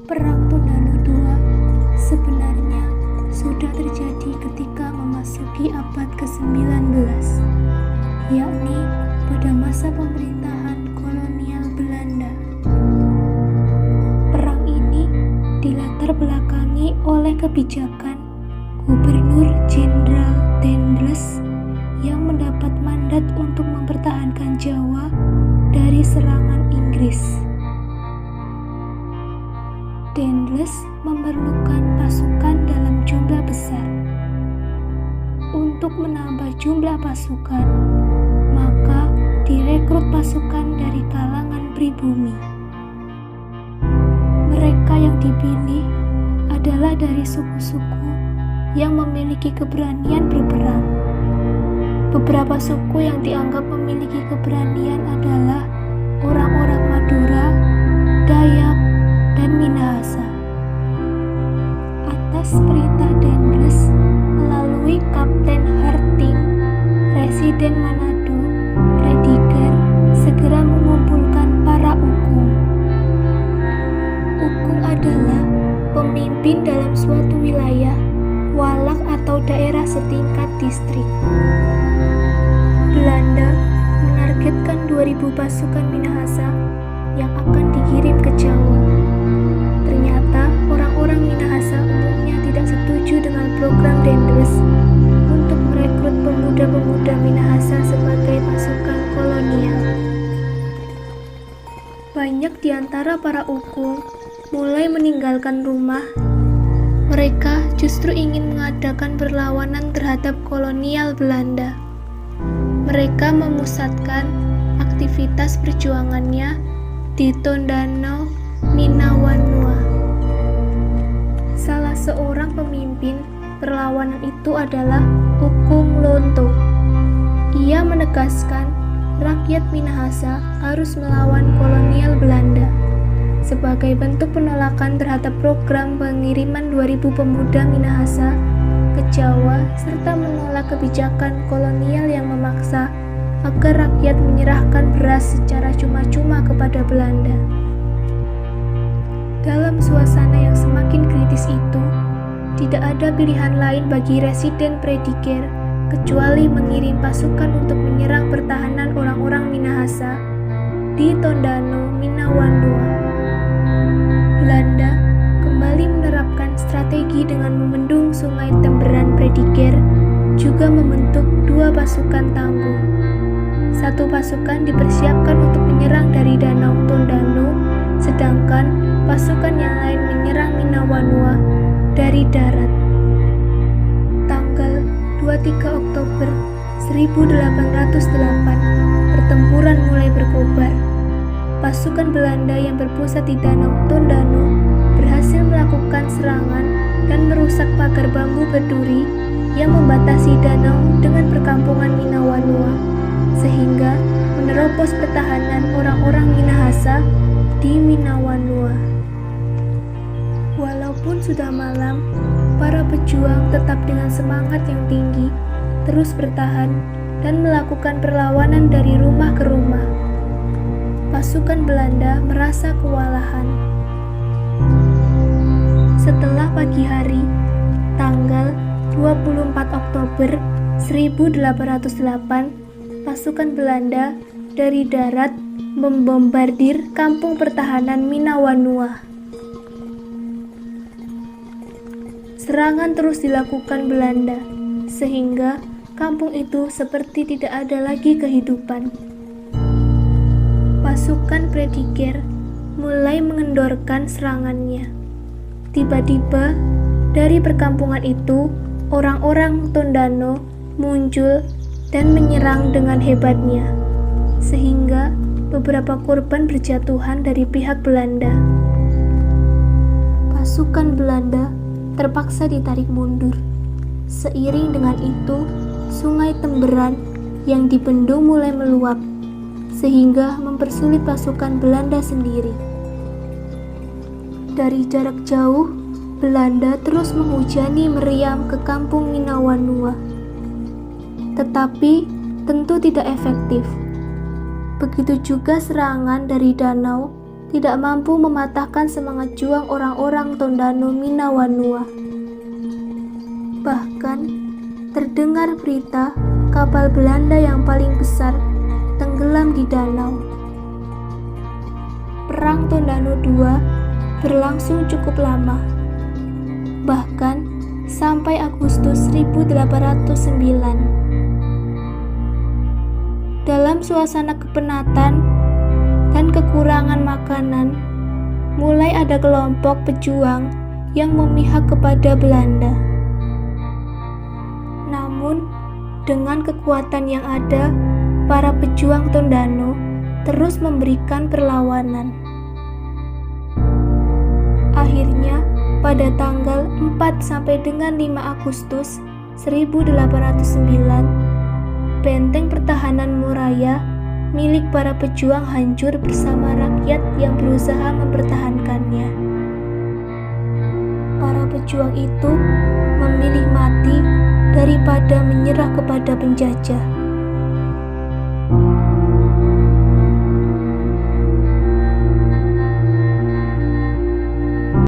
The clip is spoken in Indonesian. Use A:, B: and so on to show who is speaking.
A: Perang Tondano II sebenarnya sudah terjadi ketika memasuki abad ke-19, yakni pada masa pemerintahan kolonial Belanda. Perang ini dilatar belakangi oleh kebijakan Gubernur Jenderal Daendels yang mendapat mandat untuk mempertahankan Jawa dari serangan Inggris. Daendels memerlukan pasukan dalam jumlah besar. Untuk menambah jumlah pasukan, maka direkrut pasukan dari kalangan pribumi. Mereka yang dipilih adalah dari suku-suku yang memiliki keberanian berperang. Beberapa suku yang dianggap memiliki keberanian adalah orang-orang Madura, Dayak, dan Minahasa. Atas perintah Daendels melalui Kapten Harting, Residen Manado, Prediger segera mengumpulkan para ukung. Ukung adalah pemimpin dalam suatu wilayah, walak atau daerah setingkat distrik. Belanda menargetkan 2000 pasukan Minahasa yang akan dikirim ke Jawa. Ternyata orang-orang Minahasa umumnya tidak setuju dengan program Daendels untuk merekrut pemuda-pemuda Minahasa sebagai pasukan kolonial. Banyak di antara para ukung mulai meninggalkan rumah. Mereka justru ingin mengadakan perlawanan terhadap kolonial Belanda. Mereka memusatkan aktivitas perjuangannya di Tondano, Minawanua. Salah seorang pemimpin perlawanan itu adalah Ukung Lonto. Ia menegaskan rakyat Minahasa harus melawan kolonial Belanda sebagai bentuk penolakan terhadap program pengiriman 2000 pemuda Minahasa ke Jawa serta menolak kebijakan kolonial yang memaksa agar rakyat menyerahkan beras secara cuma-cuma kepada Belanda. Dalam suasana yang semakin kritis itu, tidak ada pilihan lain bagi Residen Prediger kecuali mengirim pasukan untuk menyerang pertahanan orang-orang Minahasa di Tondano, Minawanua. Belanda kembali menerapkan strategi dengan membendung Sungai Temberan. Prediger juga membentuk 2 pasukan tangguh. Satu pasukan dipersiapkan untuk menyerang dari Danau Tondano, sedangkan pasukan yang lain menyerang Minawanua dari darat. Tanggal 23 Oktober 1808, pertempuran mulai berkobar. Pasukan Belanda yang berpusat di Danau Tondano berhasil melakukan serangan dan merusak pagar bambu berduri yang membatasi danau dengan perkampungan Minawanua, sehingga menerobos pertahanan orang-orang Minahasa di Minawanua. Walaupun sudah malam, para pejuang tetap dengan semangat yang tinggi terus bertahan dan melakukan perlawanan dari rumah ke rumah. Pasukan Belanda merasa kewalahan. Setelah pagi hari, tanggal 24 Oktober 1808, pasukan Belanda dari darat membombardir kampung pertahanan Minawanua. Serangan terus dilakukan Belanda, sehingga kampung itu seperti tidak ada lagi kehidupan. Pasukan Prediger mulai mengendorkan serangannya. Tiba-tiba, dari perkampungan itu, orang-orang Tondano muncul dan menyerang dengan hebatnya, sehingga beberapa korban berjatuhan dari pihak Belanda. Pasukan Belanda terpaksa ditarik mundur. Seiring dengan itu, Sungai Temberan yang dibendung mulai meluap, sehingga mempersulit pasukan Belanda sendiri. Dari jarak jauh, Belanda terus menghujani meriam ke kampung Minawanua. Tetapi tentu tidak efektif. Begitu juga serangan dari danau tidak mampu mematahkan semangat juang orang-orang Tondano Minawanua. Bahkan, terdengar berita kapal Belanda yang paling besar tenggelam di danau. Perang Tondano II berlangsung cukup lama, bahkan sampai Agustus 1809. Dalam suasana kepenatan dan kekurangan makanan, mulai ada kelompok pejuang yang memihak kepada Belanda. Namun, dengan kekuatan yang ada, para pejuang Tondano terus memberikan perlawanan. Akhirnya, pada tanggal 4 sampai dengan 5 Agustus 1809, benteng pertahanan Muraya milik para pejuang hancur bersama rakyat yang berusaha mempertahankannya. Para pejuang itu memilih mati daripada menyerah kepada penjajah.